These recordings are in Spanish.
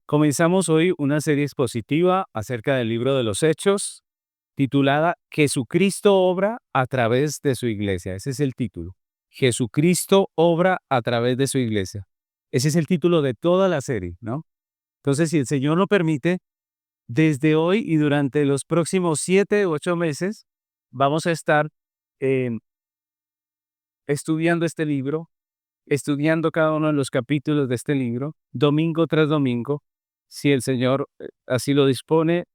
Comenzamos hoy una serie expositiva acerca del libro de los Hechos, titulada Jesucristo obra a través de su iglesia. Ese es el título. Jesucristo obra a través de su iglesia. Ese es el título de toda la serie, ¿no? Entonces, si el Señor lo permite, desde hoy y durante los próximos 7 u 8 meses, vamos a estar eh, estudiando este libro, estudiando cada uno de los capítulos de este libro, domingo tras domingo. Si el Señor así lo dispone,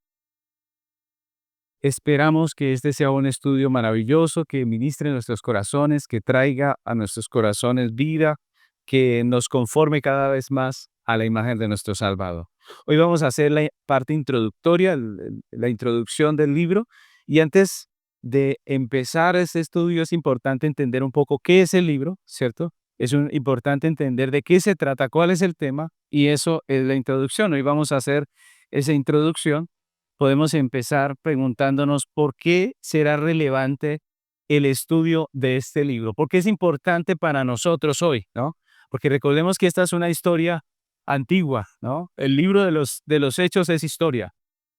esperamos que este sea un estudio maravilloso, que ministre nuestros corazones, que traiga a nuestros corazones vida, que nos conforme cada vez más a la imagen de nuestro Salvador. Hoy vamos a hacer la parte introductoria, la introducción del libro, y antes de empezar este estudio es importante entender un poco qué es el libro, ¿cierto? Importante entender de qué se trata, cuál es el tema, y eso es la introducción. Hoy vamos a hacer esa introducción. Podemos empezar preguntándonos por qué será relevante el estudio de este libro, por qué es importante para nosotros hoy, ¿no? Porque recordemos que esta es una historia antigua, ¿no? El libro de los Hechos es historia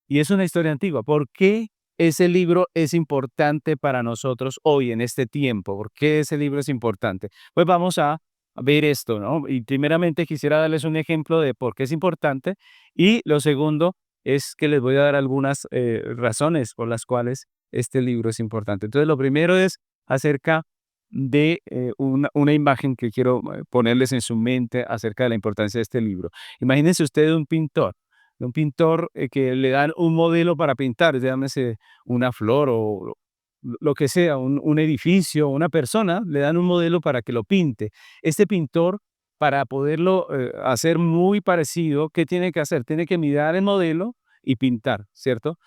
y es una historia antigua. ¿Por qué ese libro es importante para nosotros hoy en este tiempo? ¿Por qué ese libro es importante? Pues vamos a ver esto, ¿no? Y primeramente quisiera darles un ejemplo de por qué es importante, y lo segundo es que les voy a dar algunas razones por las cuales este libro es importante. Entonces, lo primero es acerca de una imagen que quiero ponerles en su mente acerca de la importancia de este libro. Imagínense ustedes un pintor que le dan un modelo para pintar, llámese una flor o lo que sea, un edificio, una persona, le dan un modelo para que lo pinte. Este pintor, para poderlo hacer muy parecido, ¿qué tiene que hacer? Tiene que mirar el modelo y pintar, ¿cierto?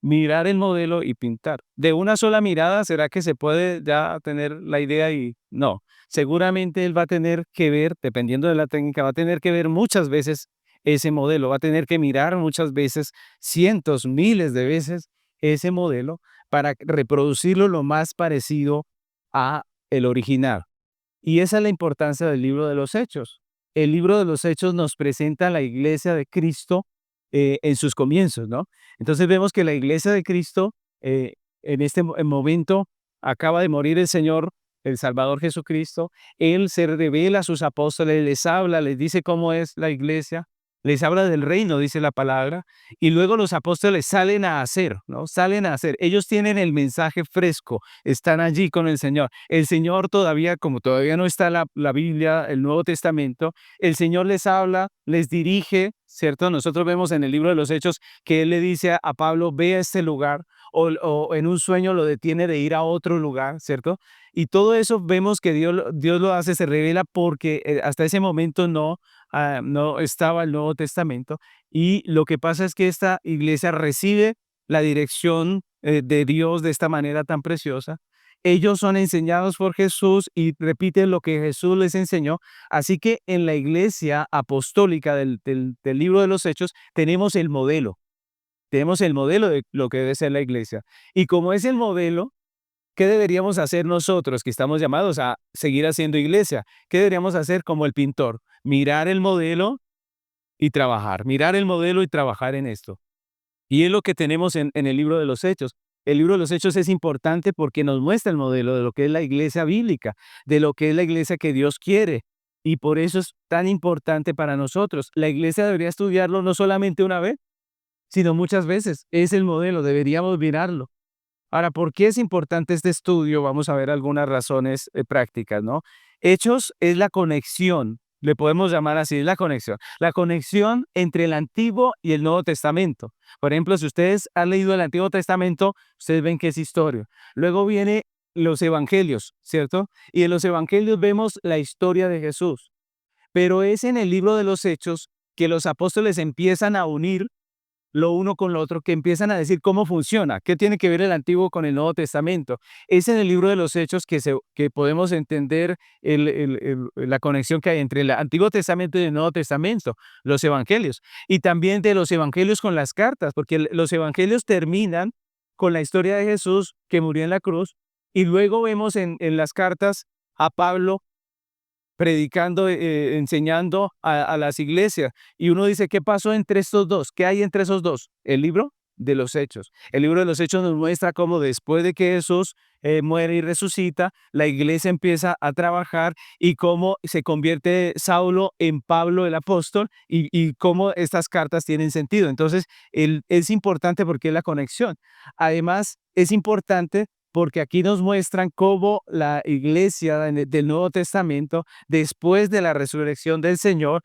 Mirar el modelo y pintar. De una sola mirada, ¿será que se puede ya tener la idea? Y no, seguramente él va a tener que ver, dependiendo de la técnica, va a tener que ver muchas veces ese modelo, va a tener que mirar muchas veces, cientos, miles de veces ese modelo para reproducirlo lo más parecido a el original. Y esa es la importancia del libro de los Hechos. El libro de los Hechos nos presenta a la iglesia de Cristo en sus comienzos, ¿no? Entonces vemos que la iglesia de Cristo, en este momento, acaba de morir el Señor, el Salvador Jesucristo. Él se revela a sus apóstoles, les habla, les dice cómo es la iglesia, les habla del reino, dice la palabra, y luego los apóstoles salen a hacer, ¿no? Salen a hacer. Ellos tienen el mensaje fresco, están allí con el Señor. El Señor todavía, como todavía no está la Biblia, el Nuevo Testamento, el Señor les habla, les dirige, ¿cierto? Nosotros vemos en el libro de los Hechos que Él le dice a Pablo, ve a este lugar, o en un sueño lo detiene de ir a otro lugar, ¿cierto? Y todo eso vemos que Dios lo hace, se revela porque hasta ese momento no estaba el Nuevo Testamento. Y lo que pasa es que esta iglesia recibe la dirección de Dios de esta manera tan preciosa. Ellos son enseñados por Jesús y repiten lo que Jesús les enseñó. Así que en la iglesia apostólica del libro de los Hechos tenemos el modelo de lo que debe ser la iglesia. Y como es el modelo, ¿qué deberíamos hacer nosotros que estamos llamados a seguir haciendo iglesia? ¿Qué deberíamos hacer como el pintor? Mirar el modelo y trabajar, mirar el modelo y trabajar en esto. Y es lo que tenemos en el libro de los Hechos. El libro de los Hechos es importante porque nos muestra el modelo de lo que es la iglesia bíblica, de lo que es la iglesia que Dios quiere. Y por eso es tan importante para nosotros. La iglesia debería estudiarlo no solamente una vez, sino muchas veces. Es el modelo, deberíamos mirarlo. Ahora, ¿por qué es importante este estudio? Vamos a ver algunas razones prácticas, ¿no? Hechos es la conexión, le podemos llamar así, es la conexión entre el Antiguo y el Nuevo Testamento. Por ejemplo, si ustedes han leído el Antiguo Testamento, ustedes ven que es historia. Luego viene los Evangelios, ¿cierto? Y en los Evangelios vemos la historia de Jesús. Pero es en el libro de los Hechos que los apóstoles empiezan a unir lo uno con lo otro, que empiezan a decir cómo funciona, qué tiene que ver el Antiguo con el Nuevo Testamento. Es en el libro de los Hechos que podemos entender la conexión que hay entre el Antiguo Testamento y el Nuevo Testamento, los Evangelios, y también de los Evangelios con las cartas, porque los Evangelios terminan con la historia de Jesús que murió en la cruz, y luego vemos en las cartas a Pablo predicando, enseñando a las iglesias. Y uno dice, ¿qué pasó entre estos dos? ¿Qué hay entre esos dos? El libro de los Hechos. El libro de los Hechos nos muestra cómo después de que Jesús muere y resucita, la iglesia empieza a trabajar y cómo se convierte Saulo en Pablo el apóstol y cómo estas cartas tienen sentido. Entonces, es importante porque es la conexión. Además, es importante porque aquí nos muestran cómo la iglesia del Nuevo Testamento, después de la resurrección del Señor,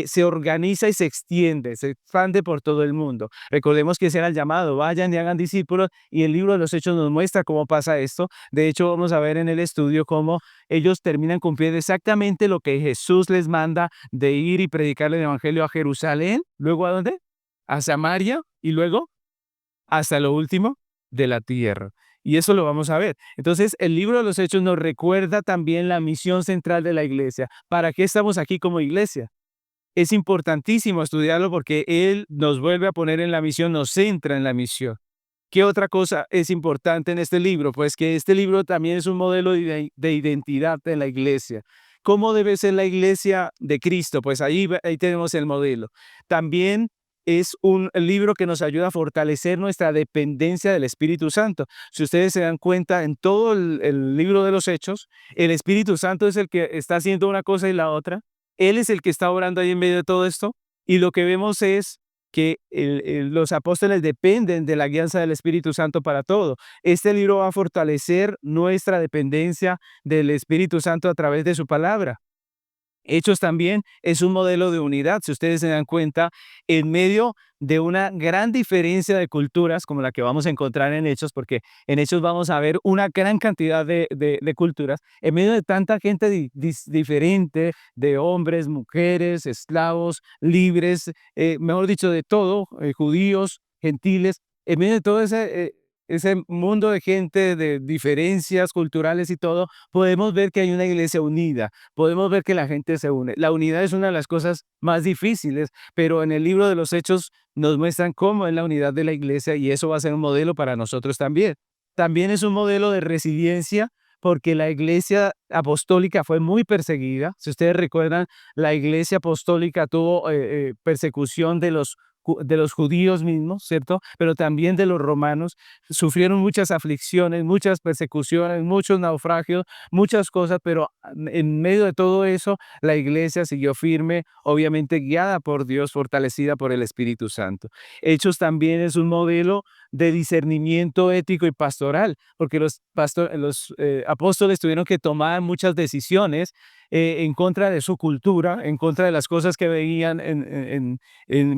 se organiza y se extiende, se expande por todo el mundo. Recordemos que ese era el llamado, vayan y hagan discípulos, y el libro de los Hechos nos muestra cómo pasa esto. De hecho, vamos a ver en el estudio cómo ellos terminan cumpliendo exactamente lo que Jesús les manda de ir y predicar el evangelio a Jerusalén, luego ¿a dónde? A Samaria y luego hasta lo último de la tierra. Y eso lo vamos a ver. Entonces, el libro de los Hechos nos recuerda también la misión central de la iglesia. ¿Para qué estamos aquí como iglesia? Es importantísimo estudiarlo porque él nos vuelve a poner en la misión, nos centra en la misión. ¿Qué otra cosa es importante en este libro? Pues que este libro también es un modelo de identidad en la iglesia. ¿Cómo debe ser la iglesia de Cristo? Pues ahí tenemos el modelo. También es un libro que nos ayuda a fortalecer nuestra dependencia del Espíritu Santo. Si ustedes se dan cuenta, en todo el libro de los Hechos, el Espíritu Santo es el que está haciendo una cosa y la otra. Él es el que está obrando ahí en medio de todo esto. Y lo que vemos es que los apóstoles dependen de la guianza del Espíritu Santo para todo. Este libro va a fortalecer nuestra dependencia del Espíritu Santo a través de su palabra. Hechos también es un modelo de unidad, si ustedes se dan cuenta, en medio de una gran diferencia de culturas como la que vamos a encontrar en Hechos, porque en Hechos vamos a ver una gran cantidad de culturas, en medio de tanta gente diferente, de hombres, mujeres, esclavos, libres, mejor dicho, de todo, judíos, gentiles, en medio de todo ese mundo de gente, de diferencias culturales y todo, podemos ver que hay una iglesia unida. Podemos ver que la gente se une. La unidad es una de las cosas más difíciles, pero en el libro de los Hechos nos muestran cómo es la unidad de la iglesia y eso va a ser un modelo para nosotros también. También es un modelo de resiliencia porque la iglesia apostólica fue muy perseguida. Si ustedes recuerdan, la iglesia apostólica tuvo persecución de los judíos mismos, ¿cierto? Pero también de los romanos. Sufrieron muchas aflicciones, muchas persecuciones, muchos naufragios, muchas cosas, pero en medio de todo eso, la iglesia siguió firme, obviamente guiada por Dios, fortalecida por el Espíritu Santo. Hechos también es un modelo de discernimiento ético y pastoral, porque los apóstoles tuvieron que tomar muchas decisiones en contra de su cultura, en contra de las cosas que veían en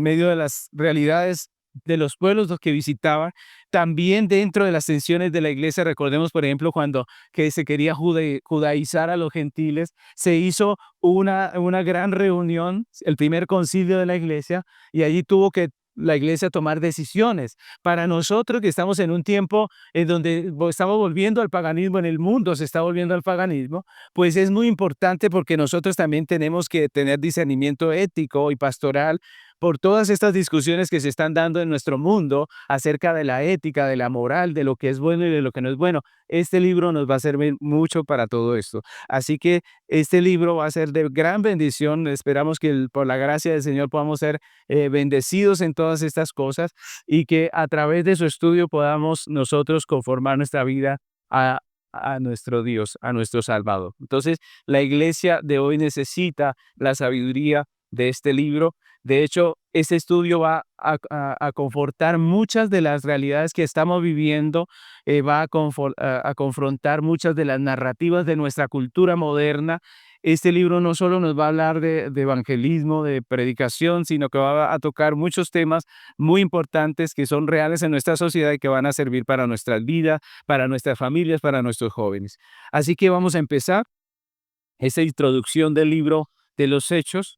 medio de las realidades de los pueblos los que visitaban, también dentro de las tensiones de la iglesia. Recordemos, por ejemplo, cuando que se quería judaizar a los gentiles, se hizo una gran reunión, el primer concilio de la iglesia, y allí tuvo que la iglesia tomar decisiones. Para nosotros que estamos en un tiempo en donde estamos volviendo al paganismo, en el mundo se está volviendo al paganismo, pues es muy importante porque nosotros también tenemos que tener discernimiento ético y pastoral por todas estas discusiones que se están dando en nuestro mundo acerca de la ética, de la moral, de lo que es bueno y de lo que no es bueno. Este libro nos va a servir mucho para todo esto. Así que este libro va a ser de gran bendición. Esperamos que por la gracia del Señor podamos ser bendecidos en todas estas cosas y que a través de su estudio podamos nosotros conformar nuestra vida a, a nuestro Dios, a nuestro Salvador. Entonces, la iglesia de hoy necesita la sabiduría de este libro. De hecho, este estudio va a confortar muchas de las realidades que estamos viviendo, va a confrontar muchas de las narrativas de nuestra cultura moderna. Este libro no solo nos va a hablar de evangelismo, de predicación, sino que va a tocar muchos temas muy importantes que son reales en nuestra sociedad y que van a servir para nuestras vidas, para nuestras familias, para nuestros jóvenes. Así que vamos a empezar esta introducción del libro de los Hechos,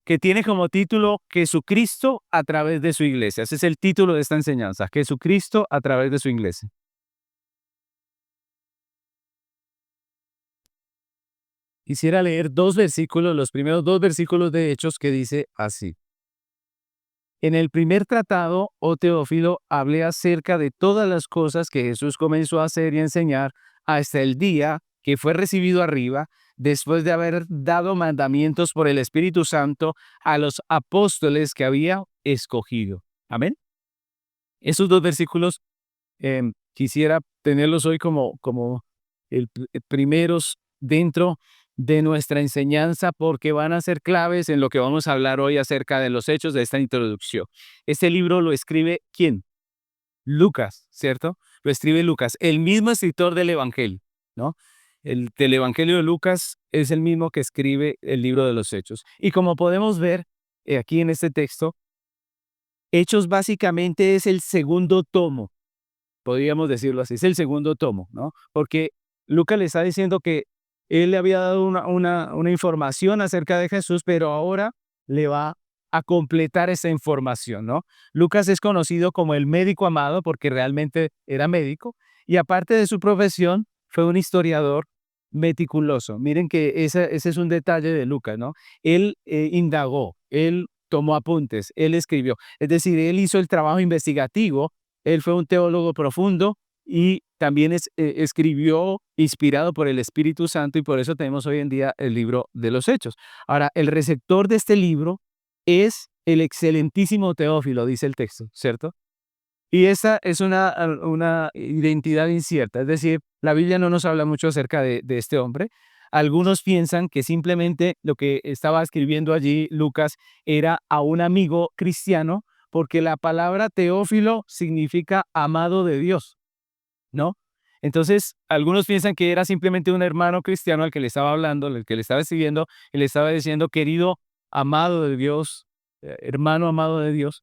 que tiene como título Jesucristo a través de su iglesia. Ese es el título de esta enseñanza, Jesucristo a través de su iglesia. Quisiera leer dos versículos, los primeros dos versículos de Hechos, que dice así. En el primer tratado, oh Teófilo, hablé acerca de todas las cosas que Jesús comenzó a hacer y enseñar hasta el día que fue recibido arriba, después de haber dado mandamientos por el Espíritu Santo a los apóstoles que había escogido. Amén. Esos dos versículos quisiera tenerlos hoy como primeros dentro de nuestra enseñanza porque van a ser claves en lo que vamos a hablar hoy acerca de los hechos de esta introducción. Este libro lo escribe ¿quién? Lucas, ¿cierto? Lo escribe Lucas, el mismo escritor del Evangelio, ¿no? El del Evangelio de Lucas es el mismo que escribe el libro de los Hechos. Y como podemos ver aquí en este texto, Hechos básicamente es el segundo tomo, podríamos decirlo así, es el segundo tomo, ¿no? Porque Lucas le está diciendo que él le había dado una información acerca de Jesús, pero ahora le va a completar esa información, ¿no? Lucas es conocido como el médico amado porque realmente era médico y aparte de su profesión, fue un historiador meticuloso. Miren que ese es un detalle de Lucas, ¿no? Él indagó, él tomó apuntes, él escribió, es decir, él hizo el trabajo investigativo. Él fue un teólogo profundo y también escribió inspirado por el Espíritu Santo y por eso tenemos hoy en día el libro de los Hechos. Ahora, el receptor de este libro es el excelentísimo Teófilo, dice el texto, ¿cierto? Y esa es una identidad incierta, es decir, la Biblia no nos habla mucho acerca de este hombre. Algunos piensan que simplemente lo que estaba escribiendo allí Lucas era a un amigo cristiano, porque la palabra Teófilo significa amado de Dios, ¿no? Entonces, algunos piensan que era simplemente un hermano cristiano al que le estaba hablando, al que le estaba escribiendo, y le estaba diciendo, querido amado de Dios, hermano amado de Dios.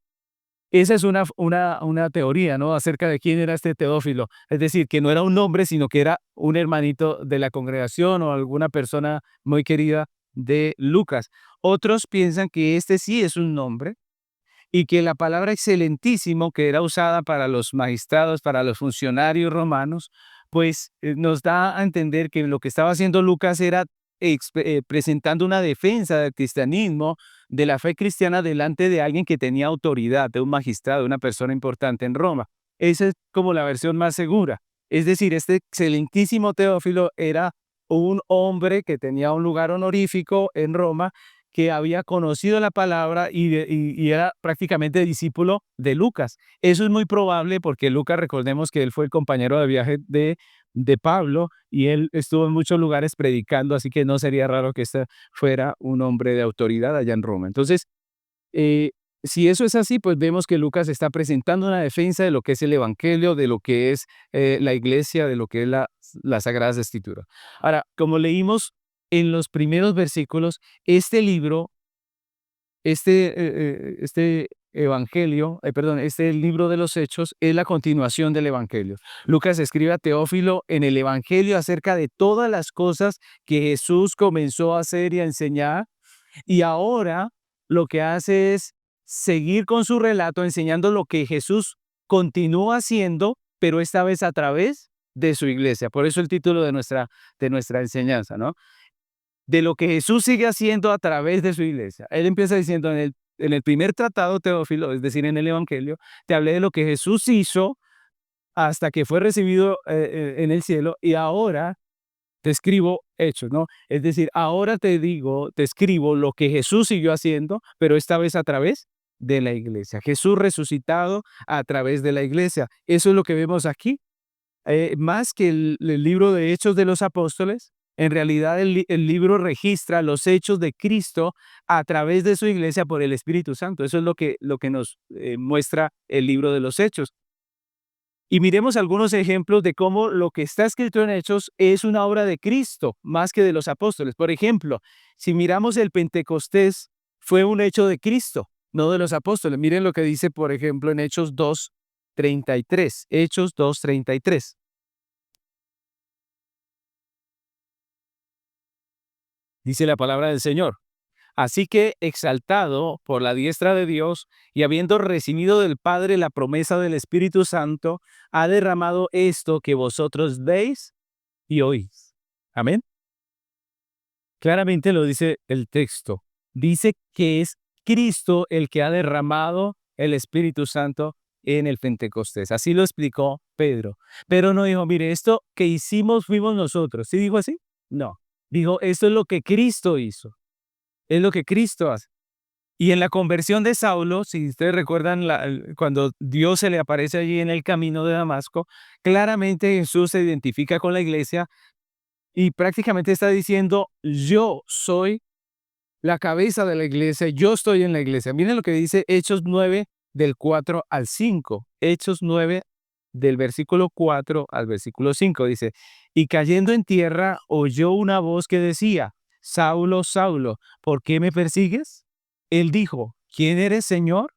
Esa es una teoría, ¿no? Acerca de quién era este Teófilo. Es decir, que no era un nombre, sino que era un hermanito de la congregación o alguna persona muy querida de Lucas. Otros piensan que este sí es un nombre y que la palabra excelentísimo, que era usada para los magistrados, para los funcionarios romanos, pues nos da a entender que lo que estaba haciendo Lucas era presentando una defensa del cristianismo, de la fe cristiana delante de alguien que tenía autoridad, de un magistrado, de una persona importante en Roma. Esa es como la versión más segura. Es decir, este excelentísimo Teófilo era un hombre que tenía un lugar honorífico en Roma, que había conocido la palabra y era prácticamente discípulo de Lucas. Eso es muy probable porque Lucas, recordemos que él fue el compañero de viaje de Pablo y él estuvo en muchos lugares predicando, así que no sería raro que este fuera un hombre de autoridad allá en Roma. Entonces, eh, si eso es así, pues vemos que Lucas está presentando una defensa de lo que es el Evangelio, de lo que es la iglesia, de lo que es la Sagrada Escritura. Ahora, como leímos en los primeros versículos, este libro, este Evangelio, perdón, este libro de los Hechos es la continuación del Evangelio. Lucas escribe a Teófilo en el Evangelio acerca de todas las cosas que Jesús comenzó a hacer y a enseñar y ahora lo que hace es seguir con su relato enseñando lo que Jesús continúa haciendo, pero esta vez a través de su iglesia. Por eso el título de nuestra enseñanza, ¿no? De lo que Jesús sigue haciendo a través de su iglesia. Él empieza diciendo en el primer tratado, Teófilo, es decir, en el Evangelio, te hablé de lo que Jesús hizo hasta que fue recibido en el cielo y ahora te escribo hechos, ¿no? Es decir, ahora te escribo lo que Jesús siguió haciendo, pero esta vez a través de la iglesia. Jesús resucitado a través de la iglesia. Eso es lo que vemos aquí. Más que el libro de Hechos de los Apóstoles, en realidad el libro registra los hechos de Cristo a través de su iglesia por el Espíritu Santo. Eso es lo que nos muestra el libro de los Hechos. Y miremos algunos ejemplos de cómo lo que está escrito en Hechos es una obra de Cristo más que de los apóstoles. Por ejemplo, si miramos el Pentecostés, fue un hecho de Cristo, no de los apóstoles. Miren lo que dice, por ejemplo, en Hechos 2:33. Hechos 2:33. Dice la palabra del Señor. Así que, exaltado por la diestra de Dios y habiendo recibido del Padre la promesa del Espíritu Santo, ha derramado esto que vosotros veis y oís. Amén. Claramente lo dice el texto. Dice que es Cristo el que ha derramado el Espíritu Santo en el Pentecostés. Así lo explicó Pedro. Pero no dijo, mire, esto que hicimos fuimos nosotros. ¿Sí dijo así? No. Dijo, esto es lo que Cristo hizo, es lo que Cristo hace. Y en la conversión de Saulo, si ustedes recuerdan cuando Dios se le aparece allí en el camino de Damasco, claramente Jesús se identifica con la iglesia y prácticamente está diciendo, yo soy la cabeza de la iglesia, yo estoy en la iglesia. Miren lo que dice Hechos 9 del 4 al 5. Hechos 9 del versículo 4 al versículo 5 dice, y cayendo en tierra oyó una voz que decía, Saulo, Saulo, ¿por qué me persigues? Él dijo, ¿quién eres, Señor?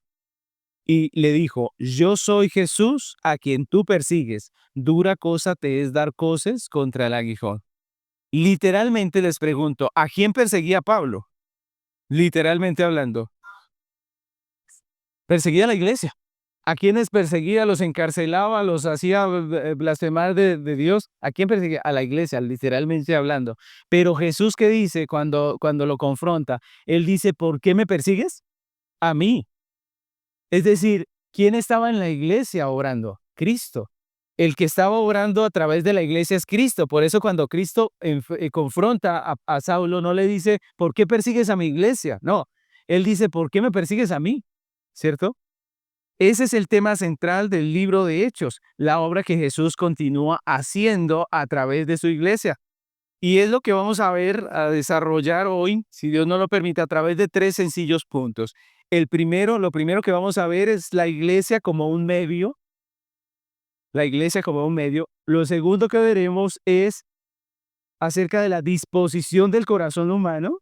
Y le dijo, yo soy Jesús a quien tú persigues. Dura cosa te es dar coces contra el aguijón. Literalmente les pregunto, ¿a quién perseguía Pablo? Literalmente hablando, perseguía a la iglesia. ¿A quiénes perseguía? Los encarcelaba, los hacía blasfemar de Dios. ¿A quién perseguía? A la iglesia, literalmente hablando. Pero Jesús, ¿qué dice cuando lo confronta? Él dice, ¿por qué me persigues? A mí. Es decir, ¿quién estaba en la iglesia orando? Cristo. El que estaba orando a través de la iglesia es Cristo. Por eso cuando Cristo confronta a Saulo, no le dice, ¿por qué persigues a mi iglesia? No, él dice, ¿por qué me persigues a mí? ¿Cierto? Ese es el tema central del libro de Hechos, la obra que Jesús continúa haciendo a través de su iglesia. Y es lo que vamos a ver, a desarrollar hoy, si Dios nos lo permite, a través de 3 sencillos puntos. Lo primero que vamos a ver es la iglesia como un medio, la iglesia como un medio. Lo segundo que veremos es acerca de la disposición del corazón humano.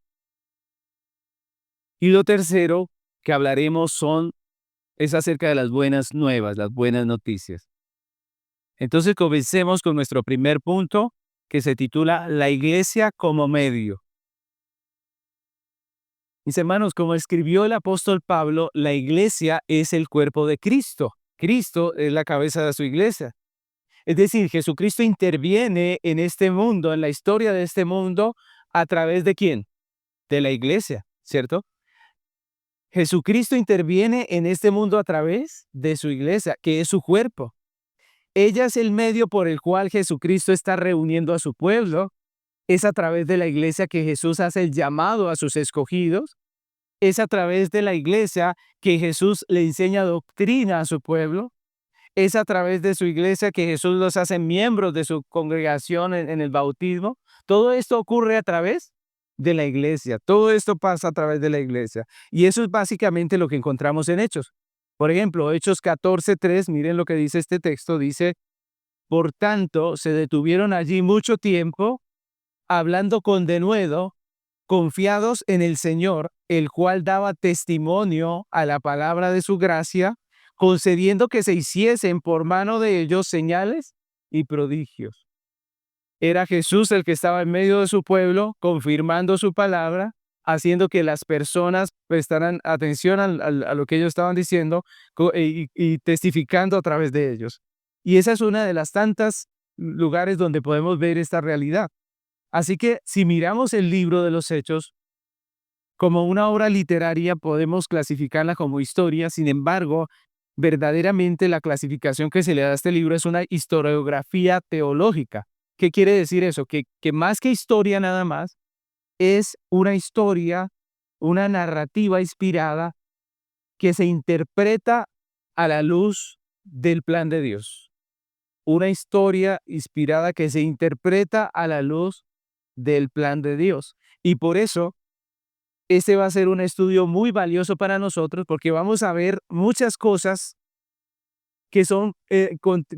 Y lo tercero que hablaremos es acerca de las buenas nuevas, las buenas noticias. Entonces comencemos con nuestro primer punto, que se titula La iglesia como medio. Mis hermanos, como escribió el apóstol Pablo, la iglesia es el cuerpo de Cristo. Cristo es la cabeza de su iglesia. Es decir, Jesucristo interviene en este mundo, en la historia de este mundo, ¿a través de quién? De la iglesia, ¿cierto? Jesucristo interviene en este mundo a través de su iglesia, que es su cuerpo. Ella es el medio por el cual Jesucristo está reuniendo a su pueblo. Es a través de la iglesia que Jesús hace el llamado a sus escogidos. Es a través de la iglesia que Jesús le enseña doctrina a su pueblo. Es a través de su iglesia que Jesús los hace miembros de su congregación en el bautismo. Todo esto ocurre a través de la iglesia. Todo esto pasa a través de la iglesia. Y eso es básicamente lo que encontramos en Hechos. Por ejemplo, Hechos 14:3, miren lo que dice este texto, dice, por tanto, se detuvieron allí mucho tiempo, hablando con denuedo, confiados en el Señor, el cual daba testimonio a la palabra de su gracia, concediendo que se hiciesen por mano de ellos señales y prodigios. Era Jesús el que estaba en medio de su pueblo, confirmando su palabra, haciendo que las personas prestaran atención a lo que ellos estaban diciendo y testificando a través de ellos. Y esa es una de las tantas lugares donde podemos ver esta realidad. Así que si miramos el libro de los Hechos como una obra literaria, podemos clasificarla como historia. Sin embargo, verdaderamente la clasificación que se le da a este libro es una historiografía teológica. ¿Qué quiere decir eso? Que más que historia nada más, es una historia, una narrativa inspirada que se interpreta a la luz del plan de Dios. Una historia inspirada que se interpreta a la luz del plan de Dios. Y por eso, este va a ser un estudio muy valioso para nosotros porque vamos a ver muchas cosas que son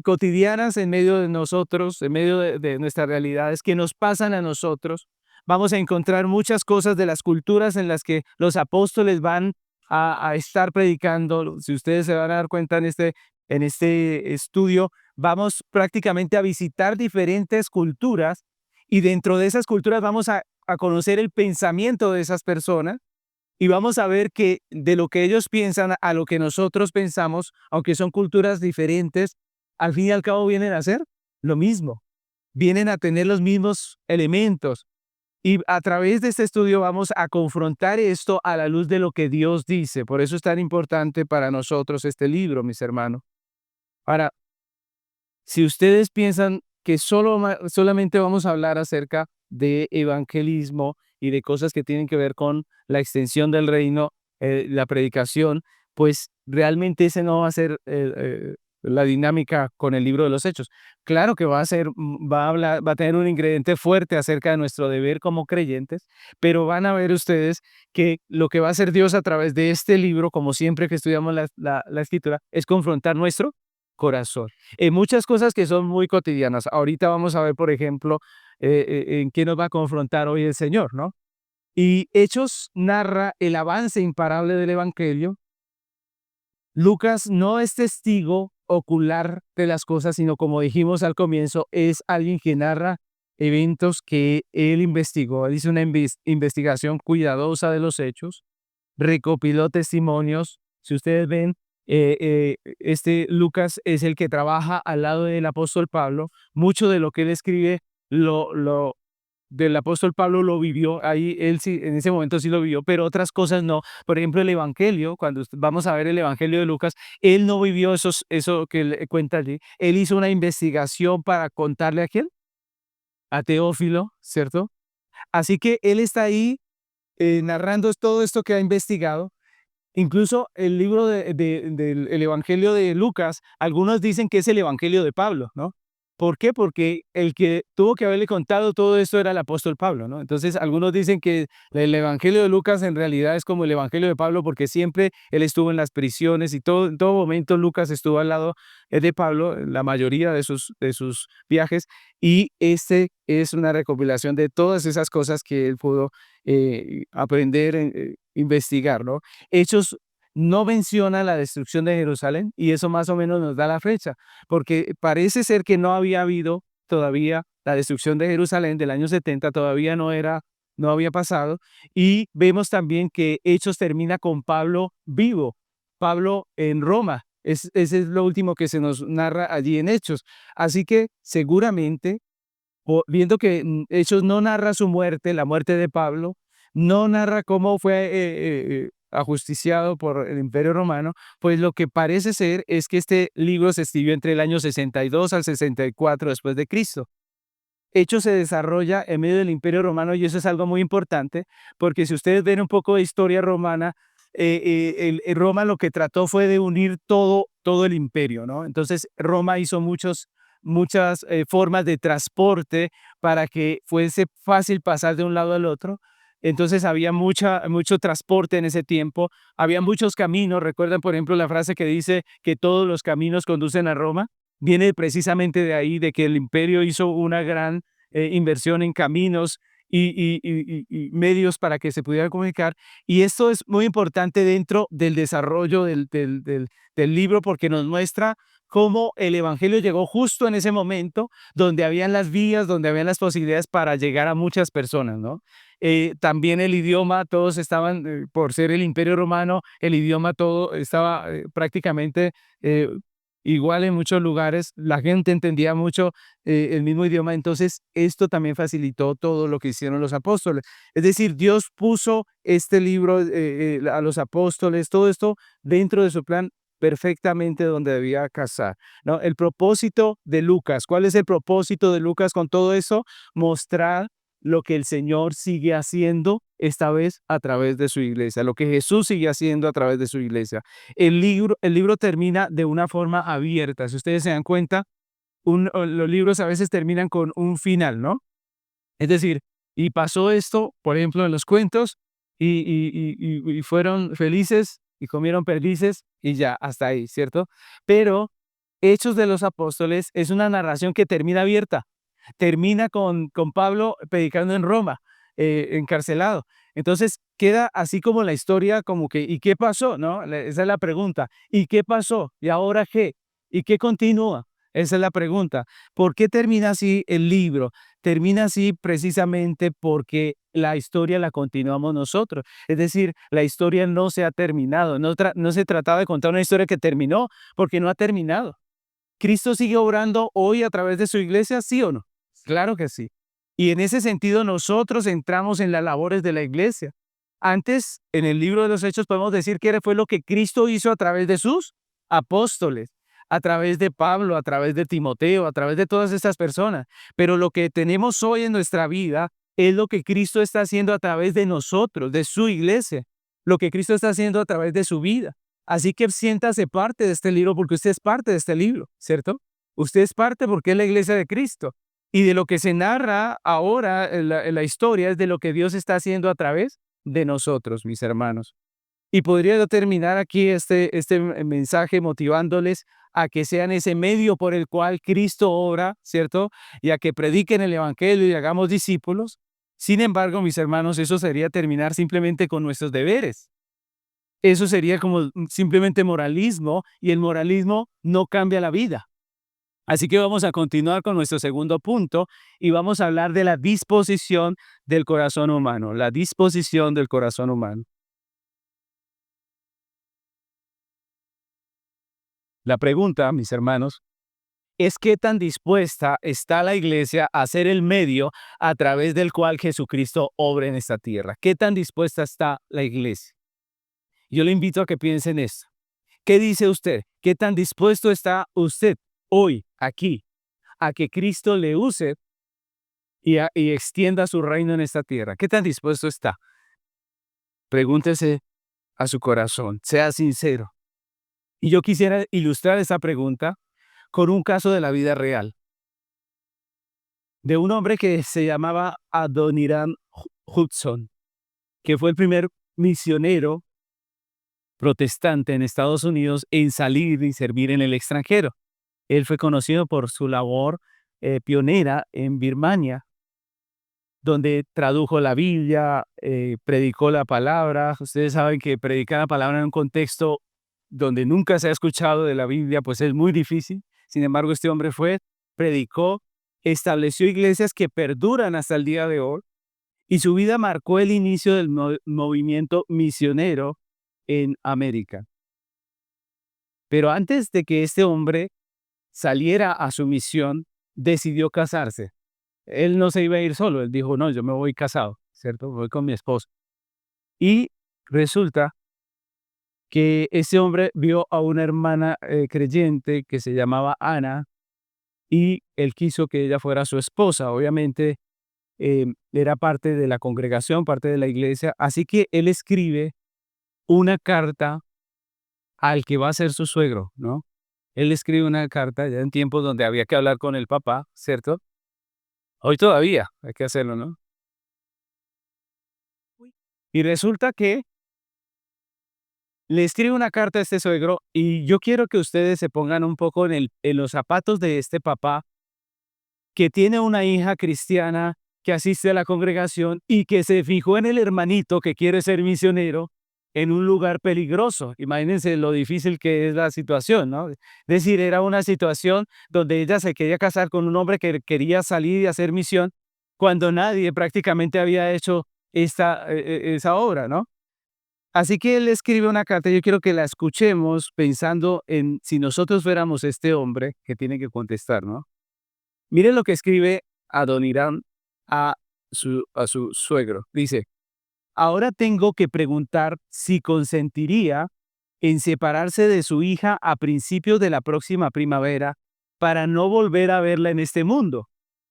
cotidianas en medio de nosotros, en medio de nuestras realidades, que nos pasan a nosotros. Vamos a encontrar muchas cosas de las culturas en las que los apóstoles van a estar predicando. Si ustedes se van a dar cuenta en este estudio, vamos prácticamente a visitar diferentes culturas y dentro de esas culturas vamos a conocer el pensamiento de esas personas y vamos a ver que de lo que ellos piensan a lo que nosotros pensamos, aunque son culturas diferentes, al fin y al cabo vienen a ser lo mismo, vienen a tener los mismos elementos. Y a través de este estudio vamos a confrontar esto a la luz de lo que Dios dice. Por eso es tan importante para nosotros este libro, mis hermanos. Ahora, si ustedes piensan que solamente vamos a hablar acerca de evangelismo y de cosas que tienen que ver con la extensión del reino, la predicación, pues realmente ese no va a ser la dinámica con el libro de los Hechos. Claro que va a hablar, va a tener un ingrediente fuerte acerca de nuestro deber como creyentes, pero van a ver ustedes que lo que va a hacer Dios a través de este libro, como siempre que estudiamos la escritura, es confrontar nuestro corazón. En muchas cosas que son muy cotidianas. Ahorita vamos a ver, por ejemplo, en qué nos va a confrontar hoy el Señor, ¿no? Y Hechos narra el avance imparable del Evangelio. Lucas no es testigo ocular de las cosas, sino como dijimos al comienzo, es alguien que narra eventos que él investigó. Él hizo una investigación cuidadosa de los hechos, recopiló testimonios. Si ustedes ven, este Lucas es el que trabaja al lado del apóstol Pablo. Mucho de lo que él escribe del apóstol Pablo lo vivió, ahí él sí, en ese momento sí lo vivió, pero otras cosas no. Por ejemplo, el Evangelio, cuando vamos a ver el Evangelio de Lucas, él no vivió eso que le cuenta allí. Él hizo una investigación para contarle a quién, a Teófilo, ¿cierto? Así que él está ahí narrando todo esto que ha investigado. Incluso el libro del el Evangelio de Lucas, algunos dicen que es el Evangelio de Pablo, ¿no? ¿Por qué? Porque el que tuvo que haberle contado todo esto era el apóstol Pablo, ¿no? Entonces, algunos dicen que el Evangelio de Lucas en realidad es como el Evangelio de Pablo porque siempre él estuvo en las prisiones y en todo momento Lucas estuvo al lado de Pablo en la mayoría de sus viajes, y este es una recopilación de todas esas cosas que él pudo aprender, investigar, ¿no? Hechos no menciona la destrucción de Jerusalén y eso más o menos nos da la fecha, porque parece ser que no había habido todavía la destrucción de Jerusalén del año 70, todavía no había pasado, y vemos también que Hechos termina con Pablo vivo, Pablo en Roma. Ese es lo último que se nos narra allí en Hechos. Así que seguramente viendo que Hechos no narra su muerte, la muerte de Pablo, no narra cómo fue ajusticiado por el Imperio Romano, pues lo que parece ser es que este libro se escribió entre el año 62 al 64 después de Cristo. Hechos se desarrolla en medio del Imperio Romano y eso es algo muy importante, porque si ustedes ven un poco de historia romana, Roma lo que trató fue de unir todo el imperio, ¿no? Entonces Roma hizo muchas formas de transporte para que fuese fácil pasar de un lado al otro. Entonces había mucho transporte en ese tiempo, había muchos caminos. Recuerdan, por ejemplo, la frase que dice que todos los caminos conducen a Roma. Viene precisamente de ahí, de que el imperio hizo una gran inversión en caminos y medios para que se pudiera comunicar. Y esto es muy importante dentro del desarrollo del libro porque nos muestra cómo el evangelio llegó justo en ese momento donde habían las vías, donde habían las posibilidades para llegar a muchas personas, ¿no? También el idioma, todos estaban, por ser el imperio romano, el idioma todo estaba prácticamente eh, igual en muchos lugares, la gente entendía mucho el mismo idioma, entonces esto también facilitó todo lo que hicieron los apóstoles. Es decir, Dios puso este libro a los apóstoles, todo esto dentro de su plan perfectamente donde debía casar, ¿no? El propósito de Lucas, ¿cuál es el propósito de Lucas con todo eso? Mostrar lo que el Señor sigue haciendo esta vez a través de su iglesia, lo que Jesús sigue haciendo a través de su iglesia. El libro termina de una forma abierta. Si ustedes se dan cuenta, los libros a veces terminan con un final, ¿no? Es decir, y pasó esto, por ejemplo, en los cuentos, y fueron felices y comieron perdices y ya, hasta ahí, ¿cierto? Pero Hechos de los Apóstoles es una narración que termina abierta. Termina con Pablo predicando en Roma, encarcelado. Entonces queda así como la historia, como que, ¿y qué pasó? ¿No? Esa es la pregunta. ¿Y qué pasó? ¿Y ahora qué? ¿Y qué continúa? Esa es la pregunta. ¿Por qué termina así el libro? Termina así precisamente porque la historia la continuamos nosotros. Es decir, la historia no se ha terminado. No se trataba de contar una historia que terminó, porque no ha terminado. ¿Cristo sigue obrando hoy a través de su iglesia? ¿Sí o no? Claro que sí. Y en ese sentido nosotros entramos en las labores de la iglesia. Antes, en el libro de los Hechos podemos decir que fue lo que Cristo hizo a través de sus apóstoles. a través de Pablo, a través de Timoteo, a través de todas estas personas. Pero lo que tenemos hoy en nuestra vida es lo que Cristo está haciendo a través de nosotros, de su iglesia, lo que Cristo está haciendo a través de su vida. Así que siéntase parte de este libro porque usted es parte de este libro, ¿cierto? Usted es parte porque es la iglesia de Cristo. Y de lo que se narra ahora en la historia es de lo que Dios está haciendo a través de nosotros, mis hermanos. Y podría yo terminar aquí este mensaje motivándoles a que sean ese medio por el cual Cristo obra, ¿cierto? Y a que prediquen el Evangelio y hagamos discípulos. Sin embargo, mis hermanos, eso sería terminar simplemente con nuestros deberes. Eso sería como simplemente moralismo y el moralismo no cambia la vida. Así que vamos a continuar con nuestro segundo punto y vamos a hablar de la disposición del corazón humano, la disposición del corazón humano. La pregunta, mis hermanos, es qué tan dispuesta está la iglesia a ser el medio a través del cual Jesucristo obra en esta tierra. ¿Qué tan dispuesta está la iglesia? Yo le invito a que piense en esto. ¿Qué dice usted? ¿Qué tan dispuesto está usted hoy, aquí, a que Cristo le use y extienda su reino en esta tierra? ¿Qué tan dispuesto está? Pregúntese a su corazón, sea sincero. Y yo quisiera ilustrar esa pregunta con un caso de la vida real, de un hombre que se llamaba Adoniram Hudson, que fue el primer misionero protestante en Estados Unidos en salir y servir en el extranjero. Él fue conocido por su labor pionera en Birmania, donde tradujo la Biblia, predicó la palabra. Ustedes saben que predicar la palabra en un contexto donde nunca se ha escuchado de la Biblia, pues es muy difícil. Sin embargo, este hombre fue, predicó, estableció iglesias que perduran hasta el día de hoy y su vida marcó el inicio del movimiento misionero en América. Pero antes de que este hombre saliera a su misión, decidió casarse. Él no se iba a ir solo, él dijo, no, yo me voy casado, ¿cierto? Voy con mi esposa. Y resulta que ese hombre vio a una hermana creyente que se llamaba Ana y él quiso que ella fuera su esposa. Obviamente era parte de la congregación, parte de la iglesia, así que él escribe una carta al que va a ser su suegro, ¿no? Él escribe una carta ya en tiempos donde había que hablar con el papá, ¿cierto? Hoy todavía hay que hacerlo, ¿no? Y resulta que le escribe una carta a este suegro y yo quiero que ustedes se pongan un poco en los zapatos de este papá que tiene una hija cristiana que asiste a la congregación y que se fijó en el hermanito que quiere ser misionero en un lugar peligroso. Imagínense lo difícil que es la situación, ¿no? Es decir, era una situación donde ella se quería casar con un hombre que quería salir y hacer misión cuando nadie prácticamente había hecho esa obra, ¿no? Así que él escribe una carta, yo quiero que la escuchemos pensando en si nosotros fuéramos este hombre que tiene que contestar, ¿no? Miren lo que escribe Adoniram a su suegro. Dice, ahora tengo que preguntar si consentiría en separarse de su hija a principios de la próxima primavera para no volver a verla en este mundo.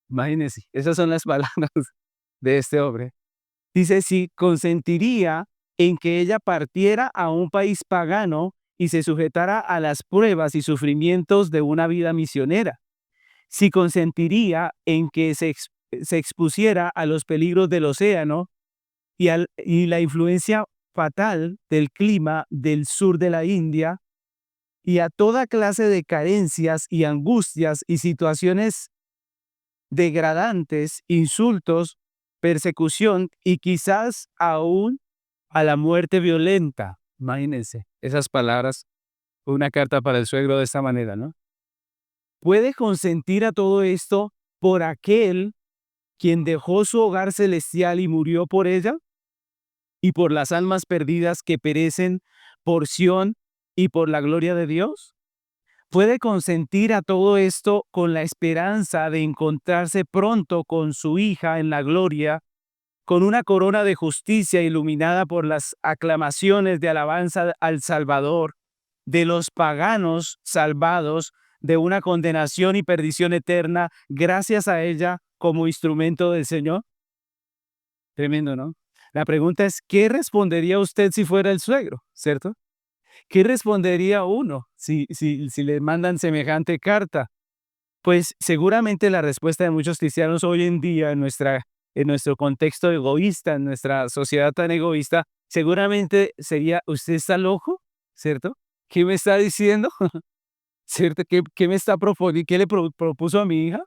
Imagínense, esas son las palabras de este hombre. Dice, si consentiría en que ella partiera a un país pagano y se sujetara a las pruebas y sufrimientos de una vida misionera. Si consentiría en que se expusiera a los peligros del océano y la influencia fatal del clima del sur de la India y a toda clase de carencias y angustias y situaciones degradantes, insultos, persecución y quizás aún a la muerte violenta. Imagínense esas palabras, una carta para el suegro de esta manera, ¿no? Puede consentir a todo esto por aquel quien dejó su hogar celestial y murió por ella y por las almas perdidas que perecen por Sión y por la gloria de Dios. Puede consentir a todo esto con la esperanza de encontrarse pronto con su hija en la gloria, con una corona de justicia iluminada por las aclamaciones de alabanza al Salvador, de los paganos salvados de una condenación y perdición eterna gracias a ella como instrumento del Señor? Tremendo, ¿no? La pregunta es, ¿qué respondería usted si fuera el suegro? ¿Cierto? ¿Qué respondería uno si le mandan semejante carta? Pues seguramente la respuesta de muchos cristianos hoy en día en nuestro contexto egoísta, en nuestra sociedad tan egoísta, seguramente sería, ¿usted está loco? ¿Cierto? ¿Qué me está diciendo? ¿Cierto? ¿Qué me está proponiendo? ¿Qué le propuso a mi hija?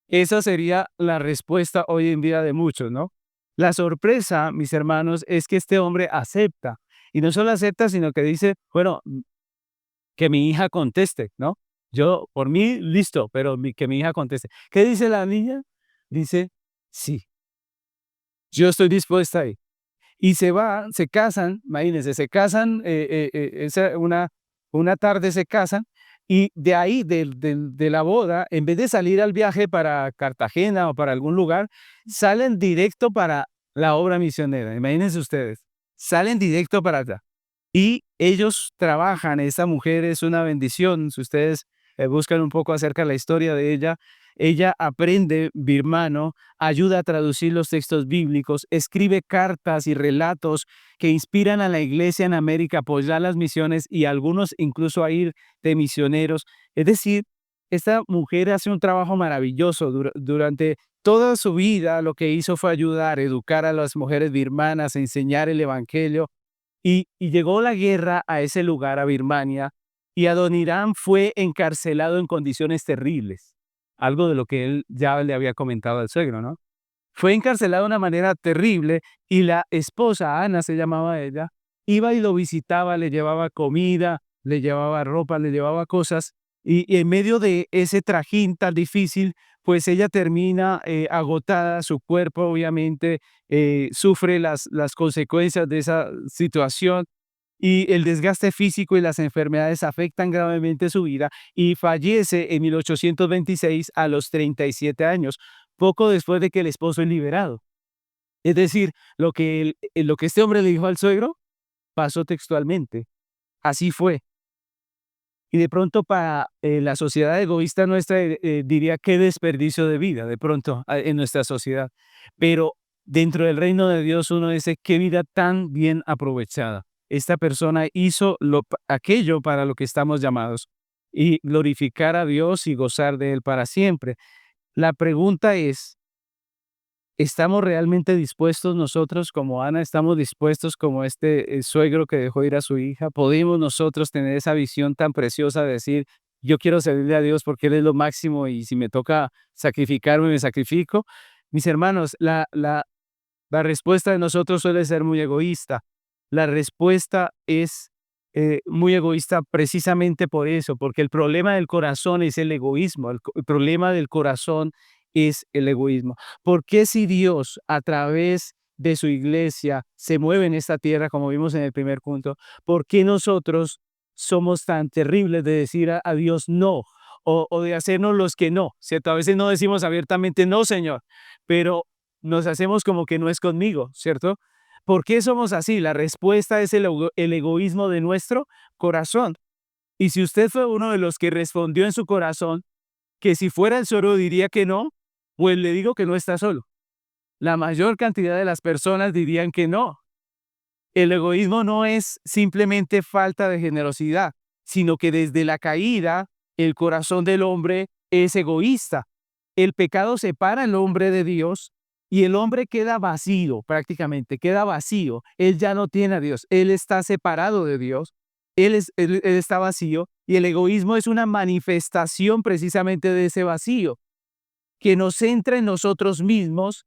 Esa sería la respuesta hoy en día de muchos, ¿no? La sorpresa, mis hermanos, es que este hombre acepta. Y no solo acepta, sino que dice, bueno, que mi hija conteste, ¿no? Yo, por mí, listo, pero que mi hija conteste. ¿Qué dice la niña? Dice, sí, yo estoy dispuesta a ir. Y se va, se casan, imagínense, se casan, una tarde se casan, y de ahí, de la boda, en vez de salir al viaje para Cartagena o para algún lugar, salen directo para la obra misionera. Imagínense ustedes, salen directo para allá. Y ellos trabajan, esta mujer es una bendición, si ustedes buscan un poco acerca de la historia de ella aprende birmano, ayuda a traducir los textos bíblicos, escribe cartas y relatos que inspiran a la iglesia en América a apoyar las misiones y algunos incluso a ir de misioneros. Es decir, esta mujer hace un trabajo maravilloso durante toda su vida. Lo que hizo fue ayudar, educar a las mujeres birmanas, enseñar el evangelio y llegó la guerra a ese lugar, a Birmania, y Adoniram fue encarcelado en condiciones terribles, algo de lo que él ya le había comentado al suegro, ¿no? Fue encarcelado de una manera terrible y la esposa, Ana se llamaba ella, iba y lo visitaba, le llevaba comida, le llevaba ropa, le llevaba cosas, y en medio de ese trajín tan difícil, pues ella termina agotada, su cuerpo obviamente sufre las consecuencias de esa situación y el desgaste físico y las enfermedades afectan gravemente su vida y fallece en 1826 a los 37 años, poco después de que el esposo es liberado. Es decir, lo que este hombre le dijo al suegro pasó textualmente. Así fue. Y de pronto para la sociedad egoísta nuestra diría qué desperdicio de vida, de pronto en nuestra sociedad. Pero dentro del reino de Dios uno dice qué vida tan bien aprovechada. Esta persona hizo aquello para lo que estamos llamados y glorificar a Dios y gozar de Él para siempre. La pregunta es, ¿estamos realmente dispuestos nosotros como Ana? ¿Estamos dispuestos como este suegro que dejó ir a su hija? ¿Podemos nosotros tener esa visión tan preciosa de decir, yo quiero servirle a Dios porque Él es lo máximo y si me toca sacrificarme, me sacrifico? Mis hermanos, la respuesta de nosotros suele ser muy egoísta. La respuesta es muy egoísta precisamente por eso, porque el problema del corazón es el egoísmo. El problema del corazón es el egoísmo. ¿Por qué si Dios a través de su iglesia se mueve en esta tierra, como vimos en el primer punto, por qué nosotros somos tan terribles de decir a Dios no o de hacernos los que no? ¿Cierto? A veces no decimos abiertamente no, Señor, pero nos hacemos como que no es conmigo, ¿cierto? ¿Por qué somos así? La respuesta es el egoísmo de nuestro corazón. Y si usted fue uno de los que respondió en su corazón que si fuera el suegro diría que no, pues le digo que no está solo. La mayor cantidad de las personas dirían que no. El egoísmo no es simplemente falta de generosidad, sino que desde la caída el corazón del hombre es egoísta. El pecado separa al hombre de Dios y el hombre queda vacío, prácticamente queda vacío. Él ya no tiene a Dios, él está separado de Dios, él está vacío y el egoísmo es una manifestación precisamente de ese vacío que nos centra en nosotros mismos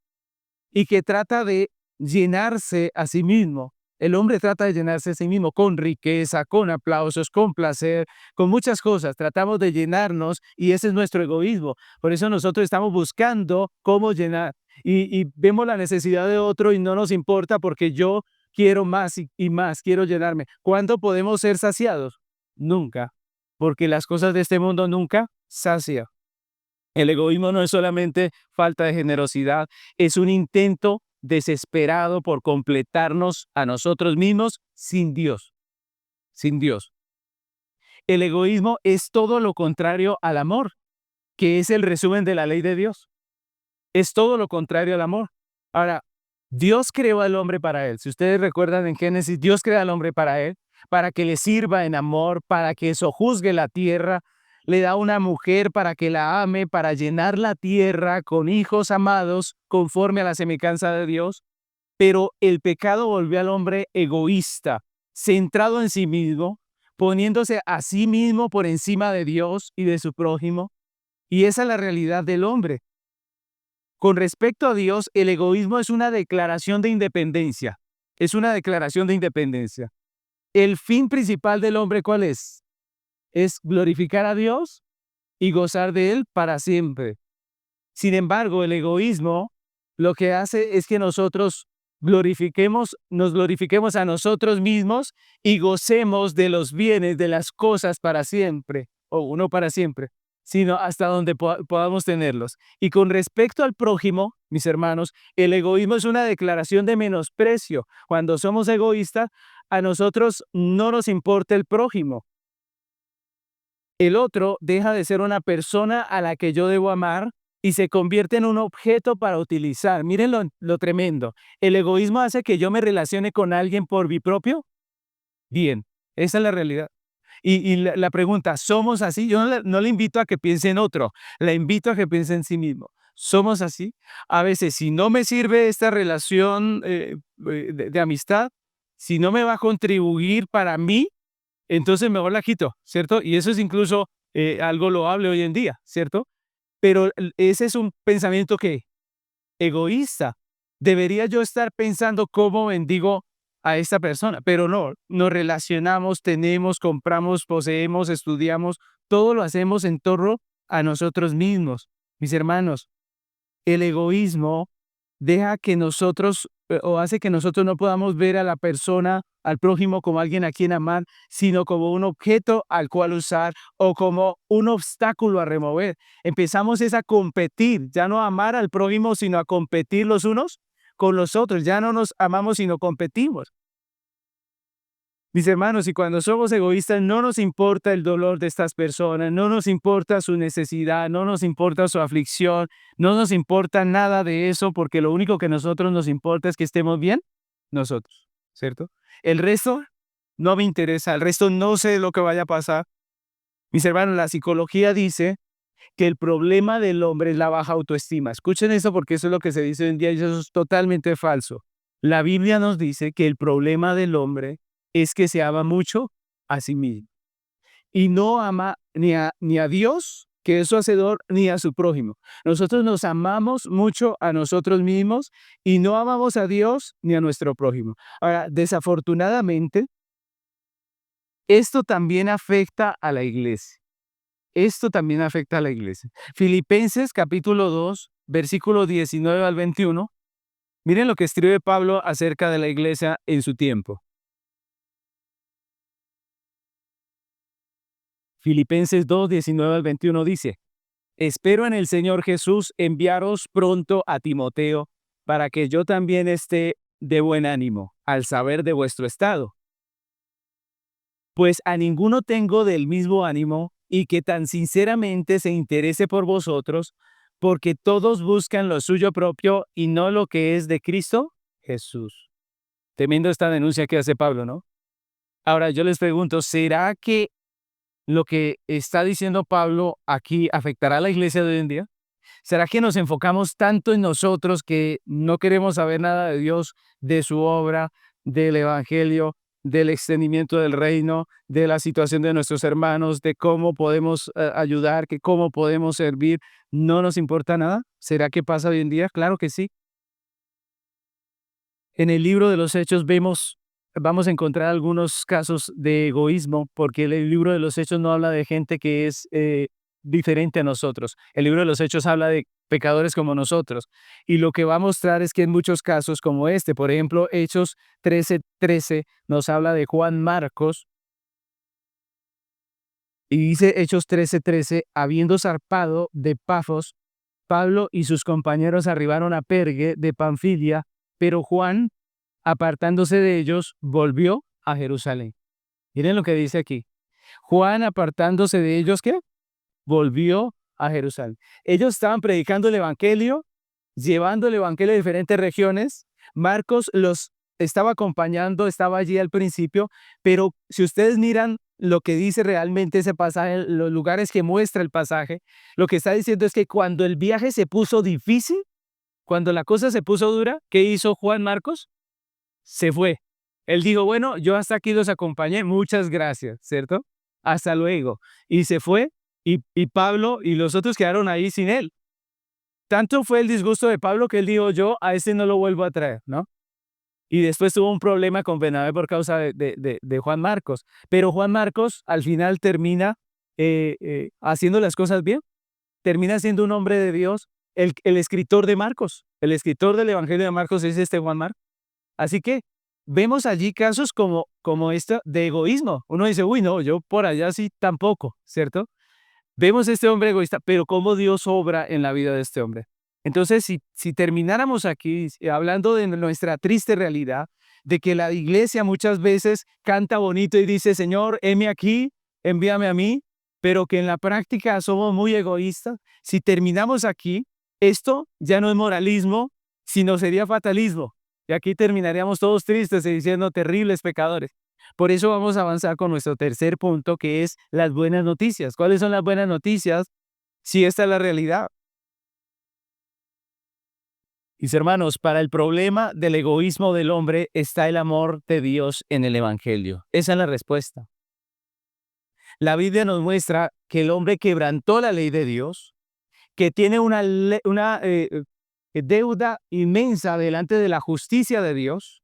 y que trata de llenarse a sí mismo. El hombre trata de llenarse a sí mismo con riqueza, con aplausos, con placer, con muchas cosas. Tratamos de llenarnos y ese es nuestro egoísmo. Por eso nosotros estamos buscando cómo llenar y vemos la necesidad de otro y no nos importa porque yo quiero más y más, quiero llenarme. ¿Cuándo podemos ser saciados? Nunca, porque las cosas de este mundo nunca sacian. El egoísmo no es solamente falta de generosidad, es un intento desesperado por completarnos a nosotros mismos sin Dios, sin Dios. el egoísmo es todo lo contrario al amor, que es el resumen de la ley de Dios. Es todo lo contrario al amor. Ahora, Dios creó al hombre para él. Si ustedes recuerdan en Génesis, Dios crea al hombre para él, para que le sirva en amor, para que sojuzgue la tierra. Le da una mujer para que la ame, para llenar la tierra con hijos amados conforme a la semejanza de Dios. Pero el pecado volvió al hombre egoísta, centrado en sí mismo, poniéndose a sí mismo por encima de Dios y de su prójimo. Y esa es la realidad del hombre. Con respecto a Dios, el egoísmo es una declaración de independencia. Es una declaración de independencia. El fin principal del hombre, ¿cuál es? Es glorificar a Dios y gozar de Él para siempre. Sin embargo, el egoísmo lo que hace es que nosotros nos glorifiquemos a nosotros mismos y gocemos de los bienes, de las cosas para siempre, o no para siempre, sino hasta donde podamos tenerlos. Y con respecto al prójimo, mis hermanos, el egoísmo es una declaración de menosprecio. Cuando somos egoístas, a nosotros no nos importa el prójimo. El otro deja de ser una persona a la que yo debo amar y se convierte en un objeto para utilizar. Miren lo tremendo. El egoísmo hace que yo me relacione con alguien por mi propio bien. Esa es la realidad. Y la pregunta, ¿somos así? Yo no le invito a que piense en otro, le invito a que piense en sí mismo. ¿Somos así? A veces, si no me sirve esta relación de amistad, si no me va a contribuir para mí, entonces mejor la quito, ¿cierto? Y eso es incluso algo loable hoy en día, ¿cierto? Pero ese es un pensamiento que egoísta. Debería yo estar pensando cómo bendigo a esta persona, pero no, nos relacionamos, tenemos, compramos, poseemos, estudiamos, todo lo hacemos en torno a nosotros mismos. Mis hermanos, el egoísmo deja que nosotros o hace que nosotros no podamos ver a la persona, al prójimo, como alguien a quien amar, sino como un objeto al cual usar o como un obstáculo a remover. Empezamos es a competir, ya no a amar al prójimo, sino a competir los unos con los otros. Ya no nos amamos, sino competimos. Mis hermanos, y cuando somos egoístas, no nos importa el dolor de estas personas, no nos importa su necesidad, no nos importa su aflicción, no nos importa nada de eso, porque lo único que a nosotros nos importa es que estemos bien nosotros, ¿cierto? El resto no me interesa, el resto no sé lo que vaya a pasar. Mis hermanos, la psicología dice que el problema del hombre es la baja autoestima. Escuchen eso porque eso es lo que se dice hoy en día y eso es totalmente falso. La Biblia nos dice que el problema del hombre es que se ama mucho a sí mismo y no ama ni a Dios, que es su hacedor, ni a su prójimo. Nosotros nos amamos mucho a nosotros mismos y no amamos a Dios ni a nuestro prójimo. Ahora, desafortunadamente, esto también afecta a la iglesia. Esto también afecta a la iglesia. Filipenses capítulo 2, versículo 19 al 21. Miren lo que escribe Pablo acerca de la iglesia en su tiempo. Filipenses 2, 19 al 21 dice: Espero en el Señor Jesús enviaros pronto a Timoteo, para que yo también esté de buen ánimo al saber de vuestro estado. Pues a ninguno tengo del mismo ánimo y que tan sinceramente se interese por vosotros, porque todos buscan lo suyo propio y no lo que es de Cristo Jesús. Temiendo esta denuncia que hace Pablo, ¿no? Ahora yo les pregunto, ¿será que lo que está diciendo Pablo aquí afectará a la iglesia de hoy en día? ¿Será que nos enfocamos tanto en nosotros que no queremos saber nada de Dios, de su obra, del evangelio, del extendimiento del reino, de la situación de nuestros hermanos, de cómo podemos ayudar, que cómo podemos servir? ¿No nos importa nada? ¿Será que pasa hoy en día? Claro que sí. En el libro de los Hechos vamos a encontrar algunos casos de egoísmo, porque el libro de los Hechos no habla de gente que es diferente a nosotros. El libro de los Hechos habla de pecadores como nosotros. Y lo que va a mostrar es que en muchos casos como este, por ejemplo, Hechos 13:13 nos habla de Juan Marcos, y dice Hechos 13:13, habiendo zarpado de Pafos, Pablo y sus compañeros arribaron a Pergue de Panfilia, pero Juan, apartándose de ellos, volvió a Jerusalén. Miren lo que dice aquí. Juan, apartándose de ellos, ¿qué? Volvió a Jerusalén. Ellos estaban predicando el evangelio, llevando el evangelio a diferentes regiones. Marcos los estaba acompañando, estaba allí al principio, pero si ustedes miran lo que dice realmente ese pasaje, los lugares que muestra el pasaje, lo que está diciendo es que cuando el viaje se puso difícil, cuando la cosa se puso dura, ¿qué hizo Juan Marcos? Se fue. Él dijo, bueno, yo hasta aquí los acompañé, muchas gracias, ¿cierto? Hasta luego. Y se fue, y Pablo y los otros quedaron ahí sin él. Tanto fue el disgusto de Pablo que él dijo, yo a este no lo vuelvo a traer, ¿no? Y después tuvo un problema con Bernabé por causa de Juan Marcos. Pero Juan Marcos al final termina haciendo las cosas bien, termina siendo un hombre de Dios, el escritor de Marcos, el escritor del Evangelio de Marcos es este Juan Marcos. Así que vemos allí casos como esto de egoísmo. Uno dice, uy, no, yo por allá sí tampoco, ¿cierto? Vemos este hombre egoísta, pero cómo Dios obra en la vida de este hombre. Entonces, si termináramos aquí hablando de nuestra triste realidad, de que la iglesia muchas veces canta bonito y dice, Señor, heme aquí, envíame a mí, pero que en la práctica somos muy egoístas, si terminamos aquí, esto ya no es moralismo, sino sería fatalismo. Y aquí terminaríamos todos tristes y diciendo terribles pecadores. Por eso vamos a avanzar con nuestro tercer punto, que es las buenas noticias. ¿Cuáles son las buenas noticias? Si esta es la realidad. Mis hermanos, para el problema del egoísmo del hombre está el amor de Dios en el Evangelio. Esa es la respuesta. La Biblia nos muestra que el hombre quebrantó la ley de Dios, que tiene una deuda inmensa delante de la justicia de Dios,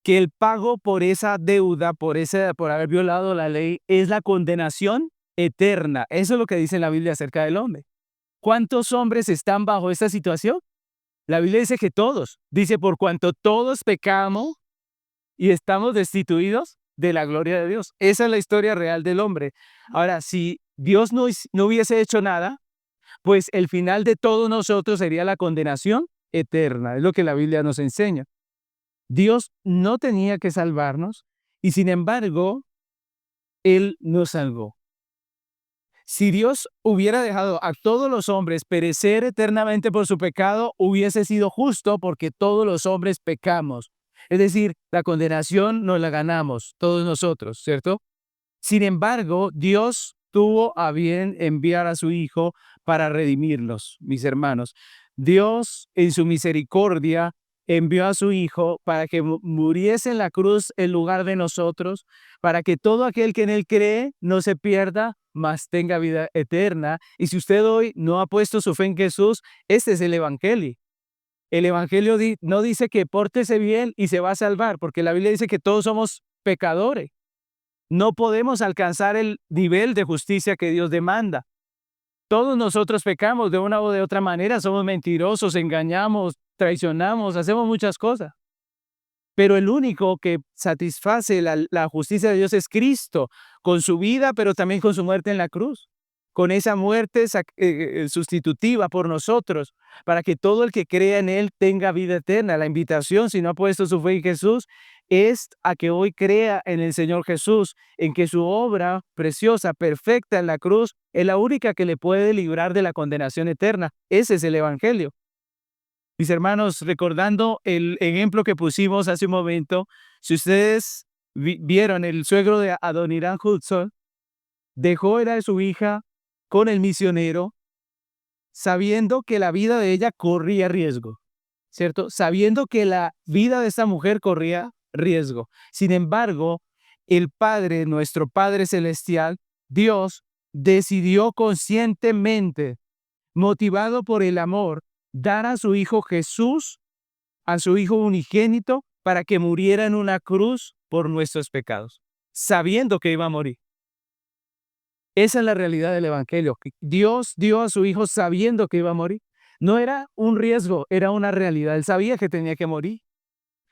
que el pago por esa deuda, por haber violado la ley, es la condenación eterna. Eso es lo que dice la Biblia acerca del hombre. ¿Cuántos hombres están bajo esta situación? La Biblia dice que todos. Dice, por cuanto todos pecamos y estamos destituidos de la gloria de Dios. Esa es la historia real del hombre. Ahora, si Dios no hubiese hecho nada, pues el final de todos nosotros sería la condenación eterna. Es lo que la Biblia nos enseña. Dios no tenía que salvarnos y sin embargo, Él nos salvó. Si Dios hubiera dejado a todos los hombres perecer eternamente por su pecado, hubiese sido justo porque todos los hombres pecamos. Es decir, la condenación nos la ganamos todos nosotros, ¿cierto? Sin embargo, Dios tuvo a bien enviar a su Hijo para redimirlos, mis hermanos. Dios, en su misericordia, envió a su Hijo para que muriese en la cruz en lugar de nosotros, para que todo aquel que en Él cree no se pierda, mas tenga vida eterna. Y si usted hoy no ha puesto su fe en Jesús, este es el Evangelio. El Evangelio no dice que pórtese bien y se va a salvar, porque la Biblia dice que todos somos pecadores. No podemos alcanzar el nivel de justicia que Dios demanda. Todos nosotros pecamos de una o de otra manera, somos mentirosos, engañamos, traicionamos, hacemos muchas cosas. Pero el único que satisface la justicia de Dios es Cristo, con su vida, pero también con su muerte en la cruz. Con esa muerte sustitutiva por nosotros, para que todo el que crea en Él tenga vida eterna. La invitación, si no ha puesto su fe en Jesús, es a que hoy crea en el Señor Jesús, en que su obra preciosa, perfecta en la cruz, es la única que le puede librar de la condenación eterna. Ese es el Evangelio. Mis hermanos, recordando el ejemplo que pusimos hace un momento, si ustedes vieron, el suegro de Adoniram Hudson dejó ir a su hija con el misionero, sabiendo que la vida de ella corría riesgo, ¿cierto? Sabiendo que la vida de esta mujer corría riesgo. Sin embargo, el Padre, nuestro Padre Celestial, Dios, decidió conscientemente, motivado por el amor, dar a su Hijo Jesús, a su Hijo unigénito, para que muriera en una cruz por nuestros pecados, sabiendo que iba a morir. Esa es la realidad del Evangelio. Dios dio a su Hijo sabiendo que iba a morir. No era un riesgo, era una realidad. Él sabía que tenía que morir.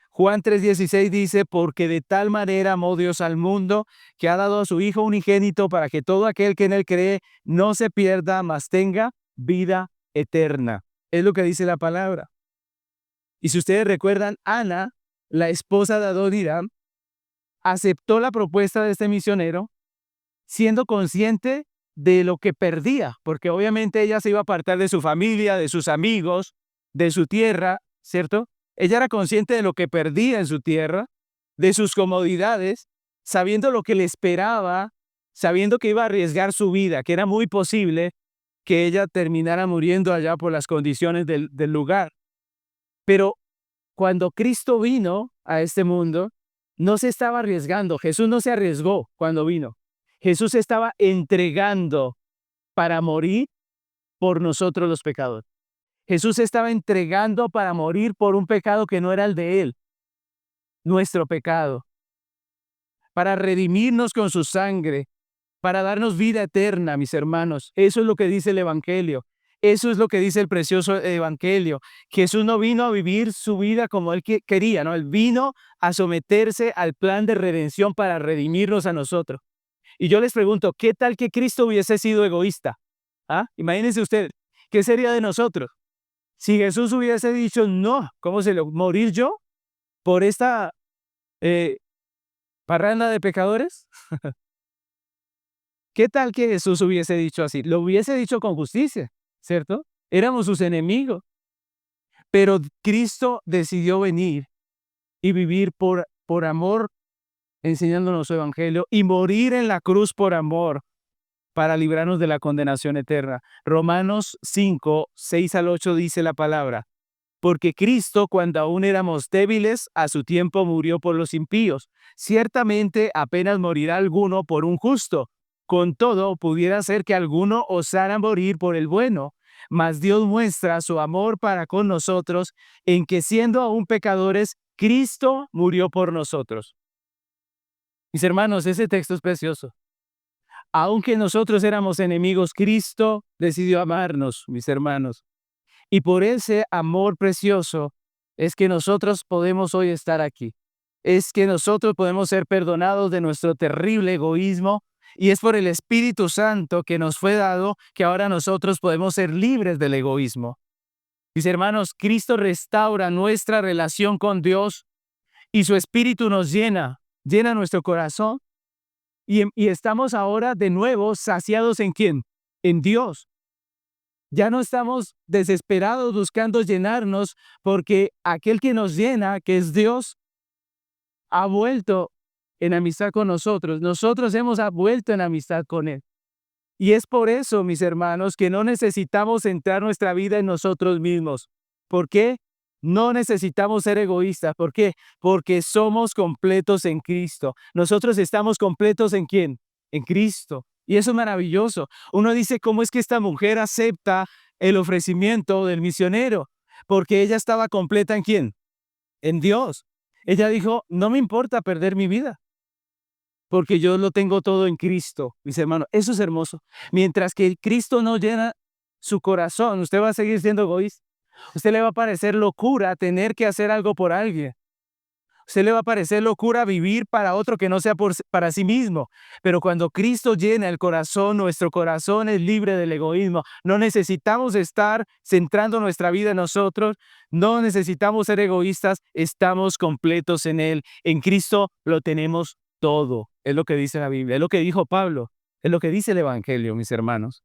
Juan 3:16 dice, porque de tal manera amó Dios al mundo, que ha dado a su Hijo unigénito para que todo aquel que en Él cree no se pierda, mas tenga vida eterna. Es lo que dice la palabra. Y si ustedes recuerdan, Ana, la esposa de Adoniram, aceptó la propuesta de este misionero, siendo consciente de lo que perdía, porque obviamente ella se iba a apartar de su familia, de sus amigos, de su tierra, ¿cierto? Ella era consciente de lo que perdía en su tierra, de sus comodidades, sabiendo lo que le esperaba, sabiendo que iba a arriesgar su vida, que era muy posible que ella terminara muriendo allá por las condiciones del lugar. Pero cuando Cristo vino a este mundo, no se estaba arriesgando. Jesús no se arriesgó cuando vino. Jesús se estaba entregando para morir por nosotros los pecadores. Jesús se estaba entregando para morir por un pecado que no era el de él, nuestro pecado, para redimirnos con su sangre, para darnos vida eterna, mis hermanos. Eso es lo que dice el Evangelio. Eso es lo que dice el precioso Evangelio. Jesús no vino a vivir su vida como él quería, ¿no? Él vino a someterse al plan de redención para redimirnos a nosotros. Y yo les pregunto, ¿qué tal que Cristo hubiese sido egoísta? ¿Ah? Imagínense usted, ¿qué sería de nosotros? Si Jesús hubiese dicho, no, ¿cómo se lo morir yo por esta eh, parranda de pecadores? ¿Qué tal que Jesús hubiese dicho así? Lo hubiese dicho con justicia, ¿cierto? Éramos sus enemigos, pero Cristo decidió venir y vivir por amor, enseñándonos su evangelio, y morir en la cruz por amor para librarnos de la condenación eterna. Romanos 5, 6 al 8 dice la palabra: porque Cristo, cuando aún éramos débiles, a su tiempo murió por los impíos. Ciertamente apenas morirá alguno por un justo. Con todo, pudiera ser que alguno osara morir por el bueno. Mas Dios muestra su amor para con nosotros en que, siendo aún pecadores, Cristo murió por nosotros. Mis hermanos, ese texto es precioso. Aunque nosotros éramos enemigos, Cristo decidió amarnos, mis hermanos. Y por ese amor precioso es que nosotros podemos hoy estar aquí. Es que nosotros podemos ser perdonados de nuestro terrible egoísmo, y es por el Espíritu Santo que nos fue dado que ahora nosotros podemos ser libres del egoísmo. Mis hermanos, Cristo restaura nuestra relación con Dios y su Espíritu nos llena nuestro corazón, y estamos ahora de nuevo saciados ¿en quién? En Dios. Ya no estamos desesperados buscando llenarnos, porque aquel que nos llena, que es Dios, ha vuelto en amistad con nosotros. Nosotros hemos vuelto en amistad con Él. Y es por eso, mis hermanos, que no necesitamos centrar nuestra vida en nosotros mismos. ¿Por qué? No necesitamos ser egoístas. ¿Por qué? Porque somos completos en Cristo. Nosotros estamos completos ¿en quién? En Cristo. Y eso es maravilloso. Uno dice, ¿cómo es que esta mujer acepta el ofrecimiento del misionero? Porque ella estaba completa ¿en quién? En Dios. Ella dijo, no me importa perder mi vida, porque yo lo tengo todo en Cristo, mis hermanos. Eso es hermoso. Mientras que Cristo no llena su corazón, usted va a seguir siendo egoísta. Usted le va a parecer locura tener que hacer algo por alguien. Usted le va a parecer locura vivir para otro que no sea para sí mismo. Pero cuando Cristo llena el corazón, nuestro corazón es libre del egoísmo. No necesitamos estar centrando nuestra vida en nosotros. No necesitamos ser egoístas. Estamos completos en Él. En Cristo lo tenemos todo. Es lo que dice la Biblia. Es lo que dijo Pablo. Es lo que dice el Evangelio, mis hermanos.